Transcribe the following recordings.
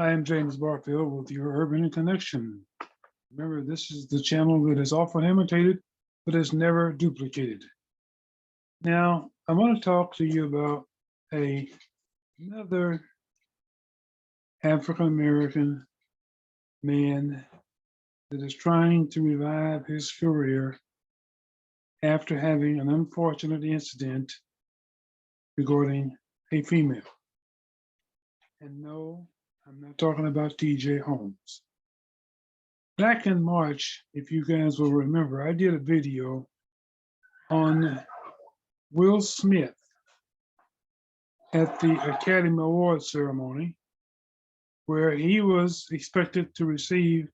I am James Barfield with your Urban Connection. Remember, this is the channel that is often imitated, but is never duplicated. Now, I want to talk to you about another African American man that is trying to revive his career after having an unfortunate incident regarding a female. And no, I'm not talking about TJ Holmes. Back in March, if you guys will remember, I did a video on Will Smith at the Academy Awards ceremony, where he was expected to receive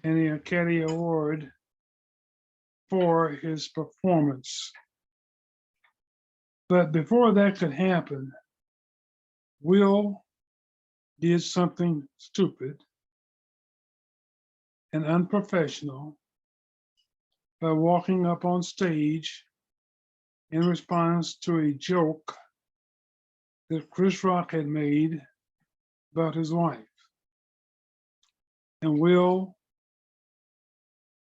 an Academy Award for his performance. But before that could happen, Will did something stupid and unprofessional by walking up on stage in response to a joke that Chris Rock had made about his wife. And Will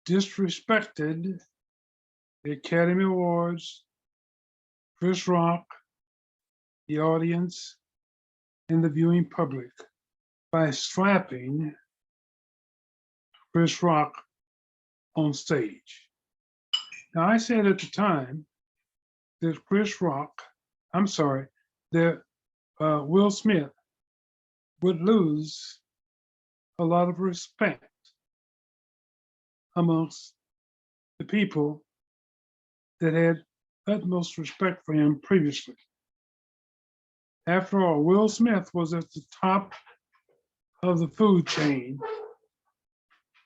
disrespected the Academy Awards, Chris Rock, the audience, and the viewing public by slapping Chris Rock on stage. Now, I said at the time that Will Smith would lose a lot of respect amongst the people that had utmost respect for him previously. After all, Will Smith was at the top of the food chain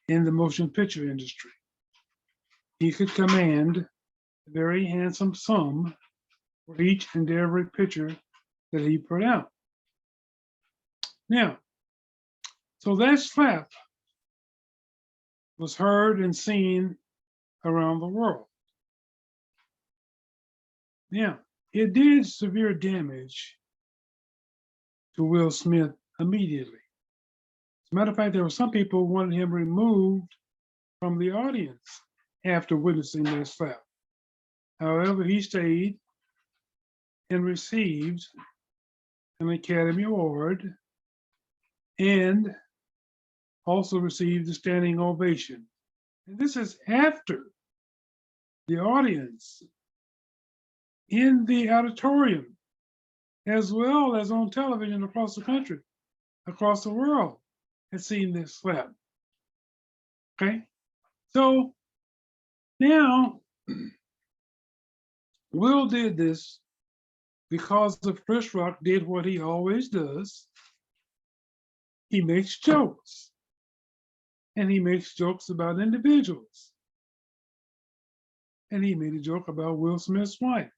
in the motion picture industry. He could command a very handsome sum for each and every picture that he put out. Now, so that slap was heard and seen around the world. Now, it did severe damage to Will Smith immediately. As a matter of fact, there were some people who wanted him removed from the audience after witnessing that slap. However, he stayed and received an Academy Award and also received a standing ovation. And this is after the audience in the auditorium, as well as on television across the country, across the world, had seen this slap. Okay? So now, Will did this because of Chris Rock did what he always does. He makes jokes. And he makes jokes about individuals. And he made a joke about Will Smith's wife.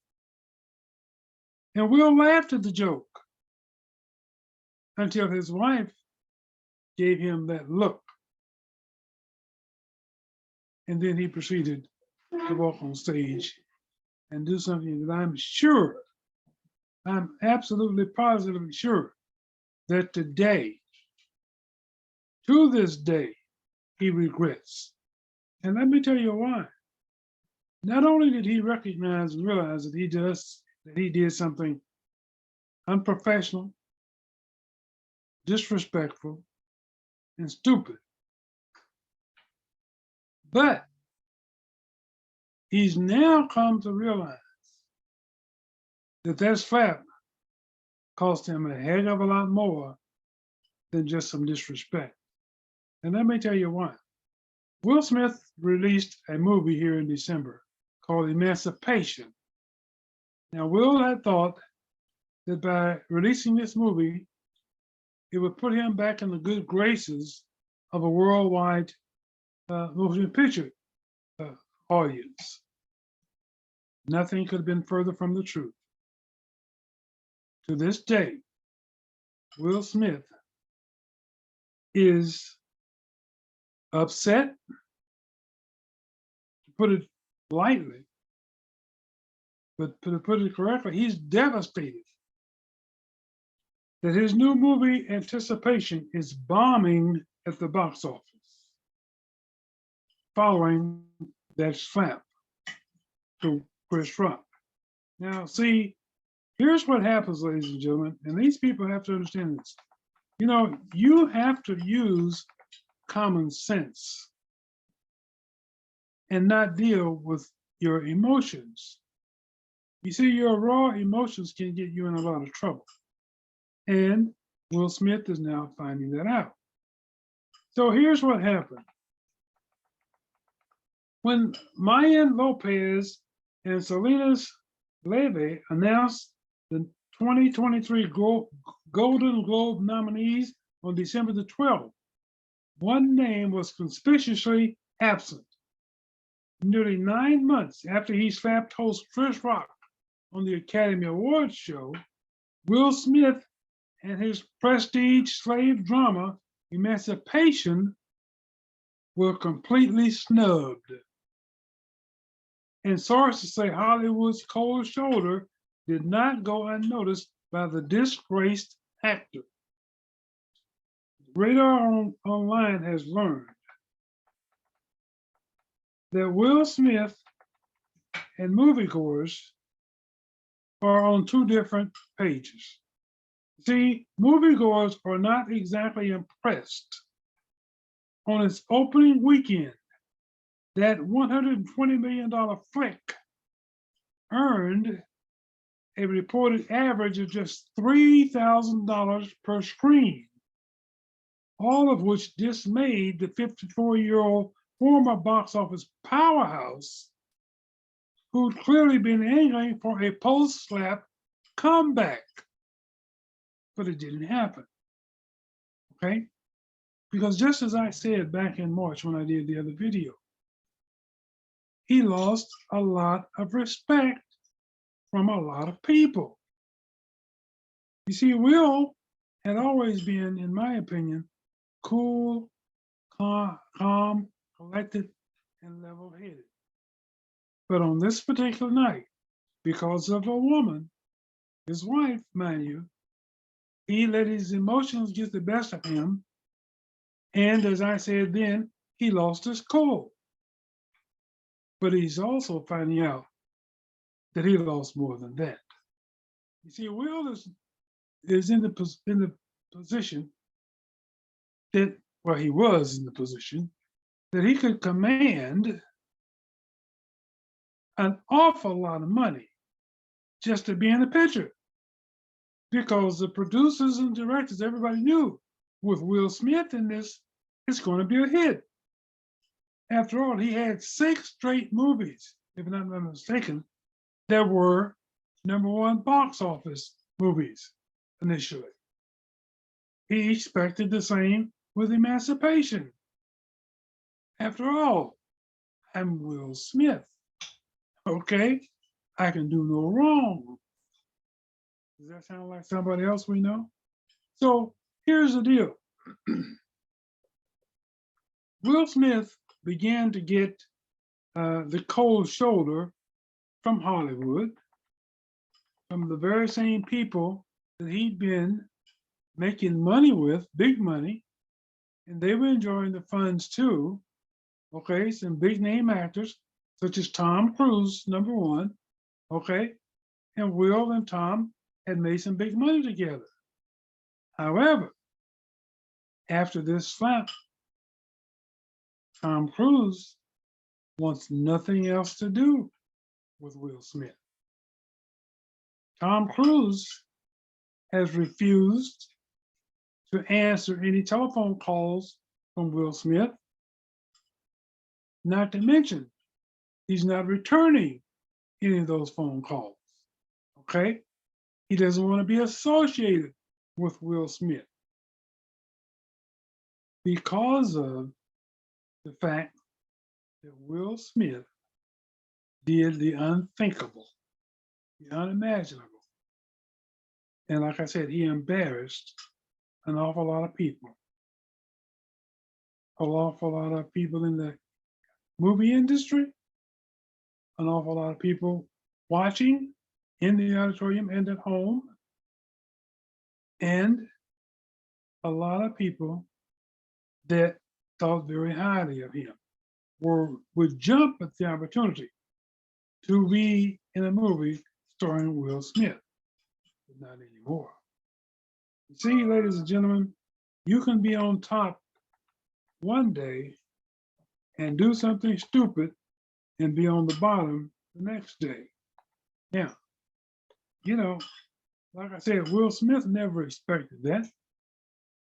And Will laughed at the joke until his wife gave him that look. And then he proceeded to walk on stage and do something that I'm absolutely positively sure that today, to this day, he regrets. And let me tell you why. Not only did he recognize and realize that he did something unprofessional, disrespectful, and stupid, but he's now come to realize that that slap cost him a heck of a lot more than just some disrespect. And let me tell you why. Will Smith released a movie here in December called Emancipation. Now, Will had thought that by releasing this movie, it would put him back in the good graces of a worldwide motion picture audience. Nothing could have been further from the truth. To this day, Will Smith is upset, to put it lightly, but to put it correctly, he's devastated that his new movie Anticipation is bombing at the box office following that slap to Chris Rock. Now, see, here's what happens, ladies and gentlemen, and these people have to understand this. You know, you have to use common sense and not deal with your emotions. You see, your raw emotions can get you in a lot of trouble. And Will Smith is now finding that out. So here's what happened. When Mayan Lopez and Salinas Leve announced the 2023 Golden Globe nominees on December the 12th, one name was conspicuously absent. Nearly 9 months after he slapped host Chris Rock on the Academy Awards show, Will Smith and his prestige slave drama, Emancipation, were completely snubbed. And sources say Hollywood's cold shoulder did not go unnoticed by the disgraced actor. Radar Online has learned that Will Smith and moviegoers are on two different pages. See, moviegoers are not exactly impressed. On its opening weekend, that $120 million flick earned a reported average of just $3,000 per screen, all of which dismayed the 54-year-old former box office powerhouse who'd clearly been angling for a post-slap comeback. But it didn't happen, okay? Because just as I said back in March when I did the other video, he lost a lot of respect from a lot of people. You see, Will had always been, in my opinion, cool, calm, collected, and level-headed. But on this particular night, because of a woman, his wife, mind you, he let his emotions get the best of him. And as I said then, he lost his cool. But he's also finding out that he lost more than that. You see, Will is in the position that, well, he was in the position that he could command an awful lot of money just to be in the picture. Because the producers and directors, everybody knew with Will Smith in this, it's going to be a hit. After all, he had 6 straight movies, if I'm not mistaken, that were #1 box office movies initially. He expected the same with Emancipation. After all, I'm Will Smith. Okay, I can do no wrong. Does that sound like somebody else we know? So here's the deal. Will Smith began to get the cold shoulder from Hollywood, from the very same people that he'd been making money with, big money, and they were enjoying the funds too. Okay, some big name actors such as Tom Cruise, #1, okay, and Will and Tom had made some big money together. However, after this slap, Tom Cruise wants nothing else to do with Will Smith. Tom Cruise has refused to answer any telephone calls from Will Smith. Not to mention, he's not returning any of those phone calls. Okay? He doesn't want to be associated with Will Smith because of the fact that Will Smith did the unthinkable, the unimaginable. And like I said, he embarrassed an awful lot of people. An awful lot of people in the movie industry, an awful lot of people watching in the auditorium and at home. And a lot of people that thought very highly of him would jump at the opportunity to be in a movie starring Will Smith, but not anymore. You see, ladies and gentlemen, you can be on top one day and do something stupid and be on the bottom the next day. Now, like I said, Will Smith never expected that.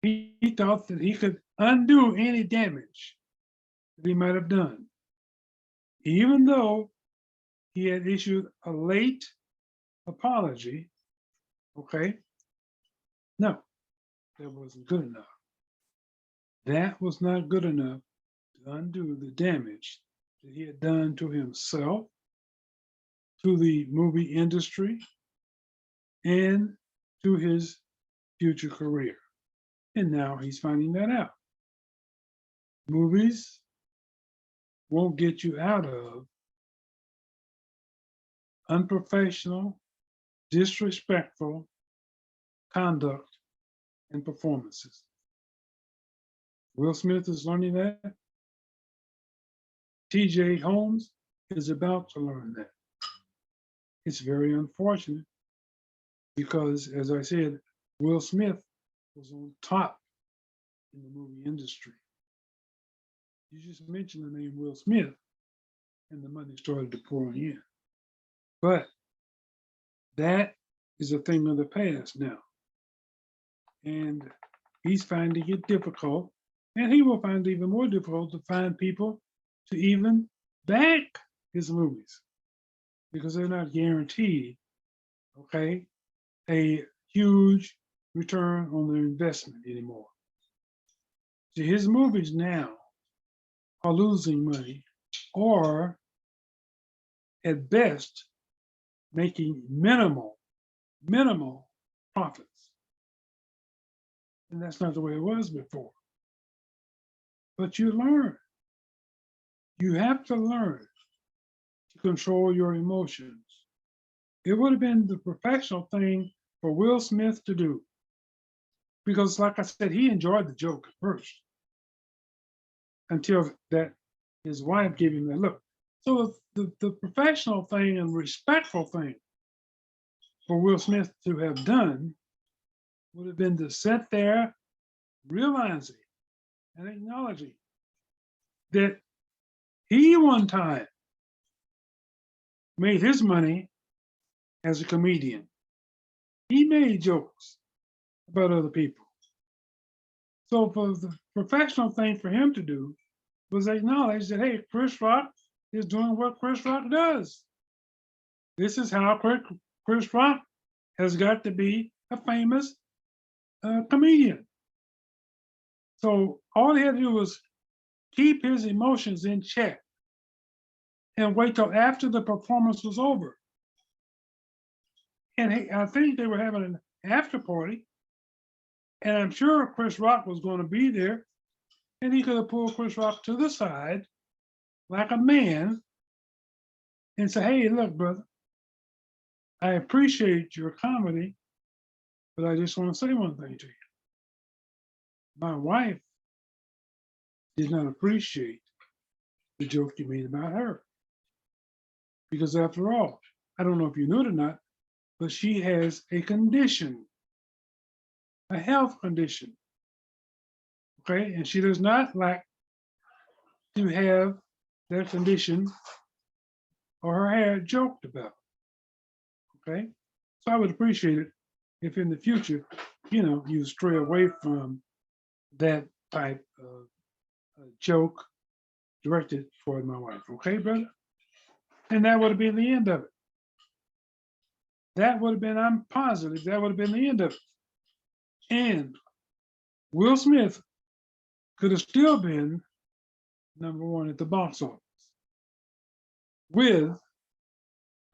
He thought that he could undo any damage that he might have done, even though he had issued a late apology. Okay, no, that wasn't good enough. That was not good enough to undo the damage that he had done to himself, to the movie industry, and to his future career. And now he's finding that out. Movies won't get you out of unprofessional, disrespectful conduct and performances. Will Smith is learning that. TJ Holmes is about to learn that. It's very unfortunate because, as I said, Will Smith was on top in the movie industry. You just mentioned the name Will Smith, and the money started to pour in. But that is a thing of the past now. And he's finding it difficult, and he will find it even more difficult to find people to even back his movies because they're not guaranteed, okay, a huge return on their investment anymore. See, his movies now are losing money or at best making minimal profits. And that's not the way it was before. But you learn. You have to learn to control your emotions. It would have been the professional thing for Will Smith to do. Because, like I said, he enjoyed the joke at first until that his wife gave him that look. So the professional thing and respectful thing for Will Smith to have done would have been to sit there realizing and acknowledging that he one time made his money as a comedian. He made jokes about other people. So for the professional thing for him to do was acknowledge that, hey, Chris Rock is doing what Chris Rock does. This is how Chris Rock has got to be a famous comedian. So all he had to do was keep his emotions in check and wait till after the performance was over. And I think they were having an after party, and I'm sure Chris Rock was going to be there, and he could have pulled Chris Rock to the side like a man and say, hey, look, brother, I appreciate your comedy, but I just want to say one thing to you. My wife did not appreciate the joke you made about her. Because after all, I don't know if you knew it or not, but she has a condition, a health condition. Okay, and she does not like to have that condition or her hair joked about. Okay, so I would appreciate it if in the future, you stray away from that type of joke directed toward my wife. Okay, brother? And that would have been the end of it. That would have been, I'm positive, that would have been the end of it. And Will Smith could have still been number one at the box office with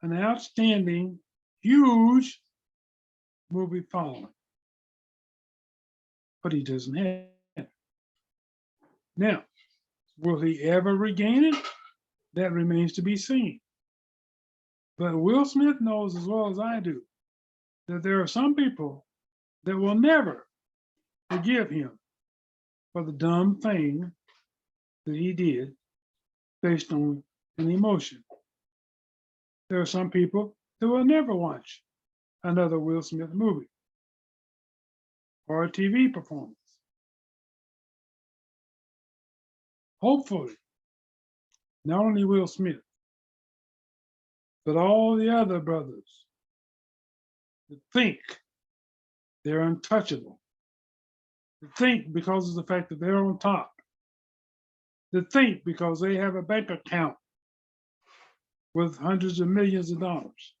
an outstanding, huge movie following. But he doesn't have it. Now, will he ever regain it? That remains to be seen. But Will Smith knows as well as I do that there are some people that will never forgive him for the dumb thing that he did based on an emotion. There are some people that will never watch another Will Smith movie or a TV performance. Hopefully, not only Will Smith, but all the other brothers that think they're untouchable, that think because of the fact that they're on top, that think because they have a bank account with hundreds of millions of dollars,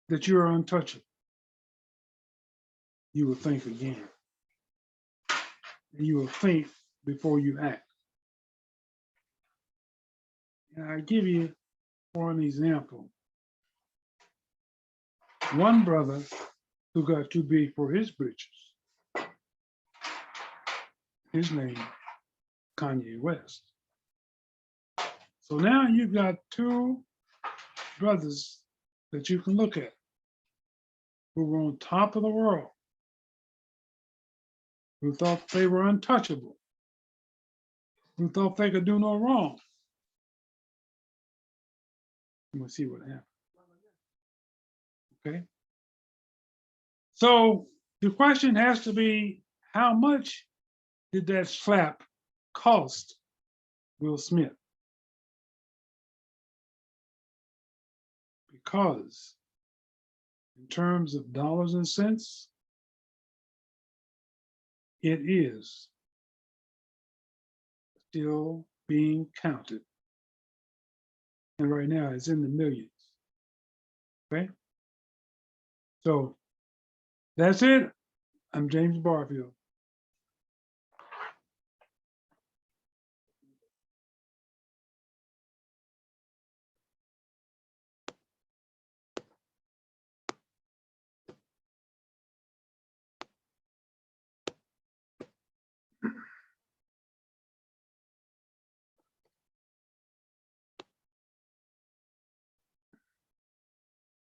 that you're untouchable. You will think again. And you will think before you act. And I give you, for an example, one brother who got too big for his britches. His name, Kanye West. So now you've got two brothers that you can look at who were on top of the world, who thought they were untouchable, who thought they could do no wrong. We'll see what happens. Okay. So the question has to be, how much did that slap cost Will Smith? Because in terms of dollars and cents, it is still being counted. And right now it's in the millions. Okay? So that's it. I'm James Barfield.